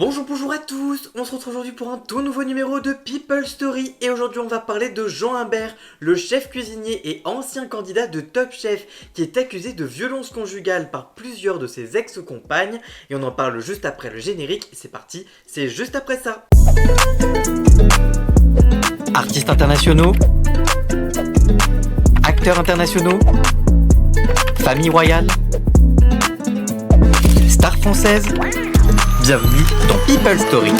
Bonjour à tous, on se retrouve aujourd'hui pour un tout nouveau numéro de People Story et aujourd'hui on va parler de Jean Imbert, le chef cuisinier et ancien candidat de Top Chef qui est accusé de violence conjugale par plusieurs de ses ex-compagnes et on en parle juste après le générique, c'est parti, c'est juste après ça. Artistes internationaux, acteurs internationaux, famille royale, stars françaises. Bienvenue dans People Story.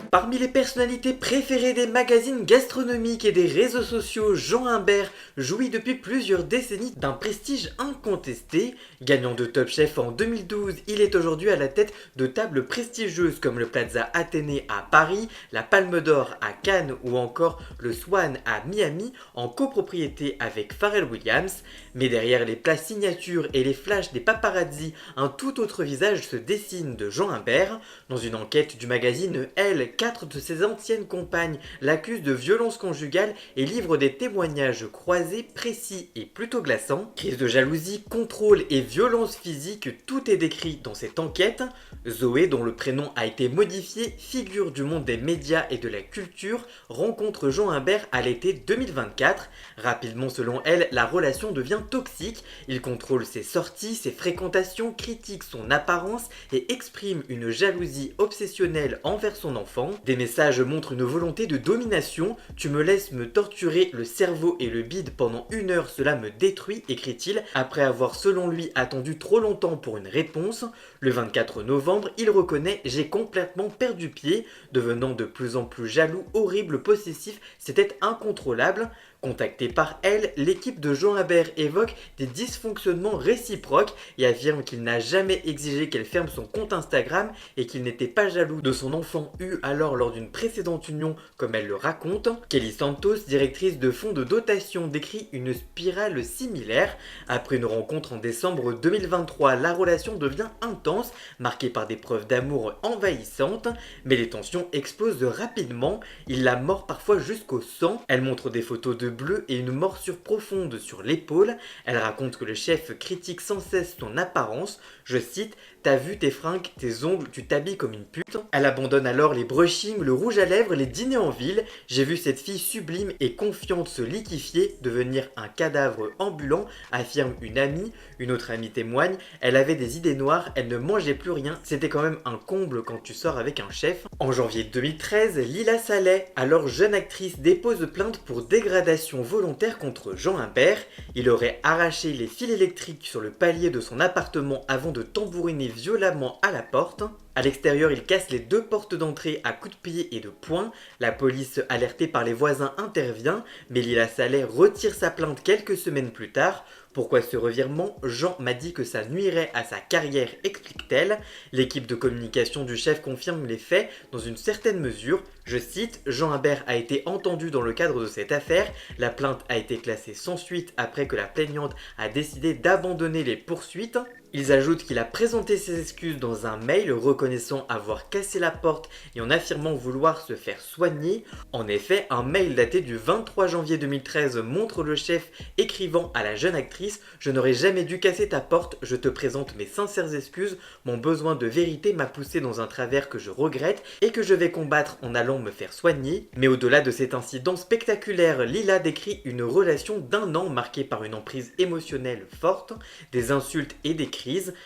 Parmi les personnalités préférées des magazines gastronomiques et des réseaux sociaux, Jean Imbert jouit depuis plusieurs décennies d'un prestige incontesté. Gagnant de Top Chef en 2012, il est aujourd'hui à la tête de tables prestigieuses comme le Plaza Athénée à Paris, la Palme d'Or à Cannes ou encore le Swan à Miami en copropriété avec Pharrell Williams. Mais derrière les plats signatures et les flashs des paparazzi, un tout autre visage se dessine de Jean Imbert. Dans une enquête du magazine Elle, 4 de ses anciennes compagnes l'accusent de violence conjugale et livrent des témoignages croisés, précis et plutôt glaçants. Crise de jalousie, contrôle et violence physique, tout est décrit dans cette enquête. Zoé, dont le prénom a été modifié, figure du monde des médias et de la culture, rencontre Jean Imbert à l'été 2024. Rapidement, selon elle, la relation devient toxique. Il contrôle ses sorties, ses fréquentations, critique son apparence et exprime une jalousie obsessionnelle envers son enfant. Des messages montrent une volonté de domination. Tu me laisses me torturer le cerveau et le bide pendant 1 heure, cela me détruit, écrit-il, après avoir selon lui attendu trop longtemps pour une réponse. Le 24 novembre, il reconnaît: j'ai complètement perdu pied, devenant de plus en plus jaloux, horrible, possessif, c'était incontrôlable. Contacté par elle, l'équipe de Jean Imbert évoque des dysfonctionnements réciproques et affirme qu'il n'a jamais exigé qu'elle ferme son compte Instagram et qu'il n'était pas jaloux de son enfant eu alors lors d'une précédente union comme elle le raconte. Kelly Santos, directrice de fonds de dotation, décrit une spirale similaire. Après une rencontre en décembre 2023, la relation devient intense, marquée par des preuves d'amour envahissantes, mais les tensions explosent rapidement. Il la mord parfois jusqu'au sang. Elle montre des photos de bleu et une morsure profonde sur l'épaule. Elle raconte que le chef critique sans cesse son apparence. Je cite: t'as vu tes fringues, tes ongles, tu t'habilles comme une pute. Elle abandonne alors les brushings, le rouge à lèvres, les dîners en ville. J'ai vu cette fille sublime et confiante se liquéfier, devenir un cadavre ambulant, affirme une amie. Une autre amie témoigne: elle avait des idées noires, elle ne mangeait plus rien, c'était quand même un comble quand tu sors avec un chef. En janvier 2013, Lila Saleh, alors jeune actrice, dépose plainte pour dégradation volontaire contre Jean Imbert. Il aurait arraché les fils électriques sur le palier de son appartement avant de tambouriner violemment à la porte. À l'extérieur, il casse les 2 portes d'entrée à coups de pied et de poing. La police, alertée par les voisins, intervient, mais Lila Saleh retire sa plainte quelques semaines plus tard. Pourquoi ce revirement? Jean m'a dit que ça nuirait à sa carrière, explique-t-elle. L'équipe de communication du chef confirme les faits dans une certaine mesure. Je cite: Jean Imbert a été entendu dans le cadre de cette affaire. La plainte a été classée sans suite après que la plaignante a décidé d'abandonner les poursuites. Ils ajoutent qu'il a présenté ses excuses dans un mail reconnaissant avoir cassé la porte et en affirmant vouloir se faire soigner. En effet, un mail daté du 23 janvier 2013 montre le chef écrivant à la jeune actrice: je n'aurais jamais dû casser ta porte, je te présente mes sincères excuses, mon besoin de vérité m'a poussé dans un travers que je regrette et que je vais combattre en allant me faire soigner. Mais au-delà de cet incident spectaculaire, Lila décrit une relation d'1 an marquée par une emprise émotionnelle forte, des insultes et des cris.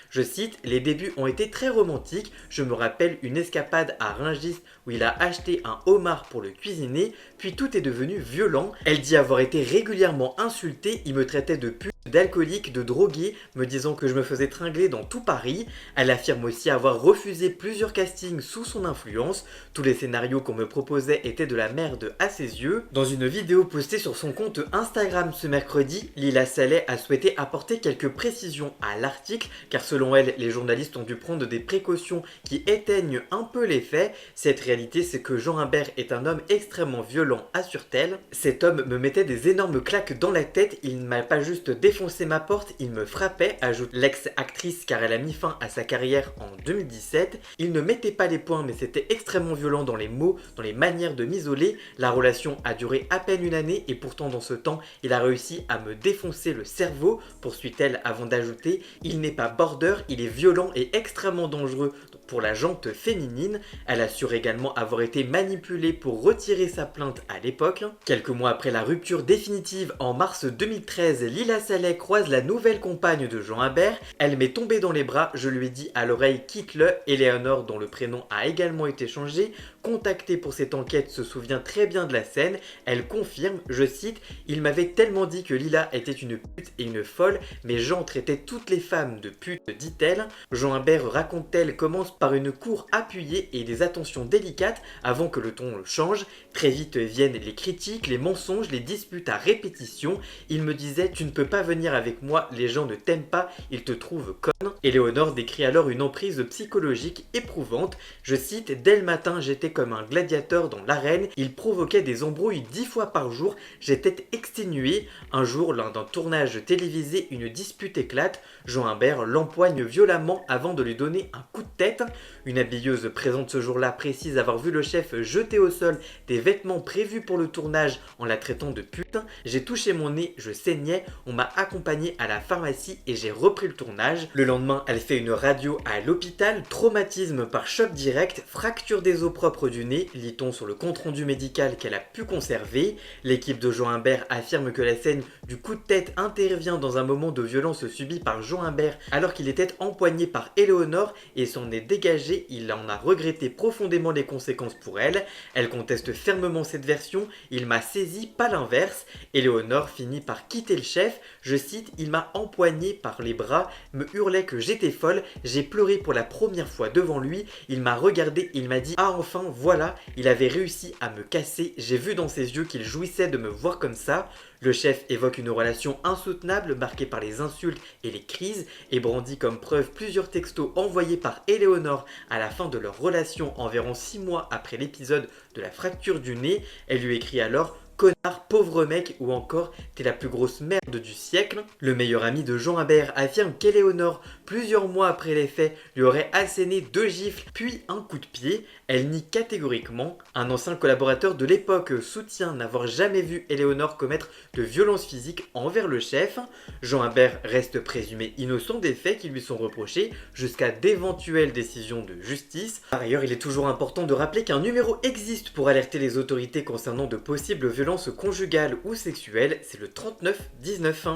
Je cite: les débuts ont été très romantiques, je me rappelle une escapade à Rungis où il a acheté un homard pour le cuisiner, puis tout est devenu violent. Elle dit avoir été régulièrement insultée, il me traitait de pute, d'alcoolique, de drogué, me disant que je me faisais tringler dans tout Paris. Elle affirme aussi avoir refusé plusieurs castings sous son influence. Tous les scénarios qu'on me proposait étaient de la merde à ses yeux. Dans une vidéo postée sur son compte Instagram ce mercredi, Lila Saleh a souhaité apporter quelques précisions à l'article, car selon elle, les journalistes ont dû prendre des précautions qui éteignent un peu les faits. Cette réalité, c'est que Jean Imbert est un homme extrêmement violent, assure-t-elle. Cet homme me mettait des énormes claques dans la tête, il ne m'a pas juste défoncé défonçait ma porte, il me frappait, ajoute l'ex-actrice car elle a mis fin à sa carrière en 2017. Il ne mettait pas les poings mais c'était extrêmement violent dans les mots, dans les manières de m'isoler. La relation a duré à peine une année et pourtant dans ce temps, il a réussi à me défoncer le cerveau, poursuit-elle avant d'ajouter « Il n'est pas border, il est violent et extrêmement dangereux pour la jante féminine ». Elle assure également avoir été manipulée pour retirer sa plainte à l'époque. Quelques mois après la rupture définitive, en mars 2013, Lila Salet croise la nouvelle compagne de Jean Imbert. Elle m'est tombée dans les bras, je lui ai dit à l'oreille quitte-le. Eleanor, dont le prénom a également été changé, contactée pour cette enquête, se souvient très bien de la scène. Elle confirme, je cite, « Il m'avait tellement dit que Lila était une pute et une folle, mais Jean traitait toutes les femmes de putes, dit-elle. » Jean Imbert, raconte-t-elle, commence par une cour appuyée et des attentions délicates avant que le ton change. Très vite viennent les critiques, les mensonges, les disputes à répétition. Il me disait « Tu ne peux pas venir avec moi, les gens ne t'aiment pas, ils te trouvent conne. » Éléonore décrit alors une emprise psychologique éprouvante. Je cite, « Dès le matin, j'étais comme un gladiateur dans l'arène, il provoquait des embrouilles 10 fois par jour, j'étais exténué. Un jour, lors d'un tournage télévisé, une dispute éclate. Jean Imbert l'empoigne violemment avant de lui donner un coup de tête. Une habilleuse présente ce jour-là précise avoir vu le chef jeter au sol des vêtements prévus pour le tournage en la traitant de pute. J'ai touché mon nez, je saignais, on m'a accompagné à la pharmacie et j'ai repris le tournage. Le lendemain, elle fait une radio à l'hôpital, traumatisme par choc direct, fracture des os propres du nez, lit-on sur le compte-rendu médical qu'elle a pu conserver. L'équipe de Jean Imbert affirme que la scène du coup de tête intervient dans un moment de violence subi par Jean Imbert alors qu'il était empoigné par Éléonore et s'en est dégagé. Il en a regretté profondément les conséquences pour elle. Elle conteste fermement cette version. Il m'a saisi, pas l'inverse. Éléonore finit par quitter le chef. Je cite, il m'a empoigné par les bras, me hurlait que j'étais folle. J'ai pleuré pour la première fois devant lui. Il m'a regardé et il m'a dit, ah enfin, voilà, il avait réussi à me casser. J'ai vu dans ses yeux qu'il jouissait de me voir comme ça. Le chef évoque une relation insoutenable marquée par les insultes et les crises et brandit comme preuve plusieurs textos envoyés par Éléonore à la fin de leur relation environ 6 mois après l'épisode de la fracture du nez. Elle lui écrit alors « Connard, pauvre mec » ou encore « T'es la plus grosse merde du siècle ». Le meilleur ami de Jean Imbert affirme qu'Éléonore, plusieurs mois après les faits, lui aurait asséné 2 gifles puis un coup de pied. Elle nie catégoriquement. Un ancien collaborateur de l'époque soutient n'avoir jamais vu Éléonore commettre de violences physiques envers le chef. Jean Imbert reste présumé innocent des faits qui lui sont reprochés jusqu'à d'éventuelles décisions de justice. Par ailleurs, il est toujours important de rappeler qu'un numéro existe pour alerter les autorités concernant de possibles violences conjugales ou sexuelles, c'est le 3919.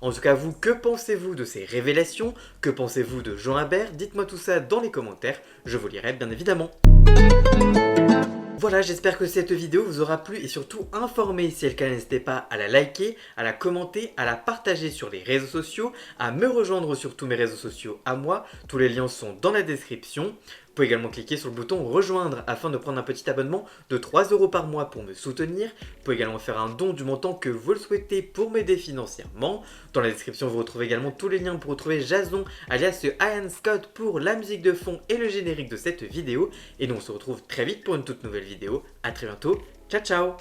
En tout cas, vous, que pensez-vous de ces révélations? Que pensez-vous de Jean Imbert? Dites-moi tout ça dans les commentaires, je vous lirai bien évidemment. Voilà, j'espère que cette vidéo vous aura plu et surtout informé. Si c'est le cas, n'hésitez pas à la liker, à la commenter, à la partager sur les réseaux sociaux, à me rejoindre sur tous mes réseaux sociaux à moi. Tous les liens sont dans la description. Vous pouvez également cliquer sur le bouton rejoindre afin de prendre un petit abonnement de 3 € par mois pour me soutenir. Vous pouvez également faire un don du montant que vous le souhaitez pour m'aider financièrement. Dans la description, vous retrouvez également tous les liens pour retrouver Jason alias Ian Scott pour la musique de fond et le générique de cette vidéo. Et nous on se retrouve très vite pour une toute nouvelle vidéo. A très bientôt. Ciao ciao.